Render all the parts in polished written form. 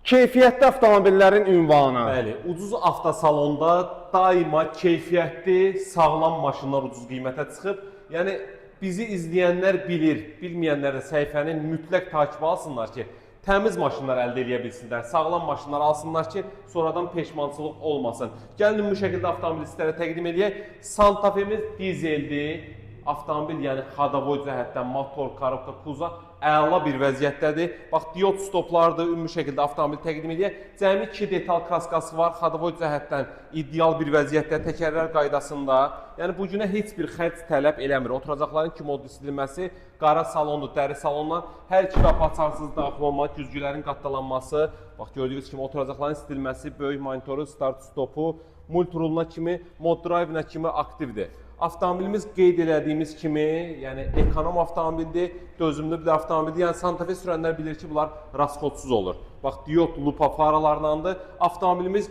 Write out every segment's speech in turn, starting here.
Keyfiyyətli avtomobillərin ünvanı. Bəli, ucuz avtosalonda daima keyfiyyətli, sağlam maşınlar ucuz qiymətə çıxıb. Yəni bizi izləyənlər bilir, bilməyənlər də səhifənin mütləq takibi alsınlar ki, təmiz maşınlar əldə edə bilsinlər, sağlam maşınlar alsınlar ki, sonradan peşmançılıq olmasın. Gəlin bu şəkildə avtomobili sizlərə təqdim edək. Santa Fe'miz dizeldir. Avtomobil, yəni xadavoy cəhətdən motor, korobka, kuza əla bir vəziyyətdədir. Bax, diod stoplardır, ümumi şəkildə avtomobil təqdim edək. Cəmi 2 detal kaskası var, xadavoy cəhətdən ideal bir vəziyyətdə, təkərlər qaydasında. Yəni bu günə heç bir xərc tələb eləmir. Oturacaqların iki modlu istilməsi, qara salondur, dəri salondan hər iki qapı açarsız daxil olmaq, güzgülərin qatdalanması. Bax, gördüyünüz kimi oturacaqların istilməsi, böyük monitoru, start stopu, multiruluna kimi, mod drive-nə kimi aktivdir. Avtomobilimiz qeyd elədiyimiz kimi, yəni ekonom avtomobildir, dözümlü bir avtomobildir. Yəni Santa Fe sürənlər bilir ki, bunlar rasxodsuz olur. Bax, diod lupa faralardandır. Avtomobilimiz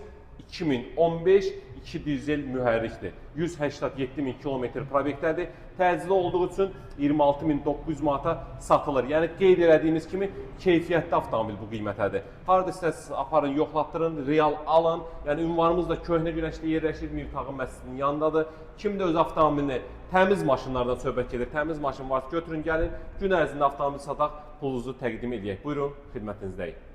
2015 2 dizel mühərrikdir. 187.000 kilometr probekdədir. Təcili olduğu üçün 26.900 manata satılır. Yəni qeyd elədiyimiz kimi keyfiyyətli avtomobil bu qiymətədir. Harada istəsəniz aparın, yoxlatdırın, real alın. Yəni ünvanımız da Köhnə Günəşdə yerləşir, Miftahın məscidinin yanındadır. Kim də öz avtomobilini təmiz maşınlardan söhbət gedir, təmiz maşın varsa götürün gəlin, gün ərzində avtomobil sataq, pulunuzu təqdim edək. Buyurun, xidmətinizdəyik.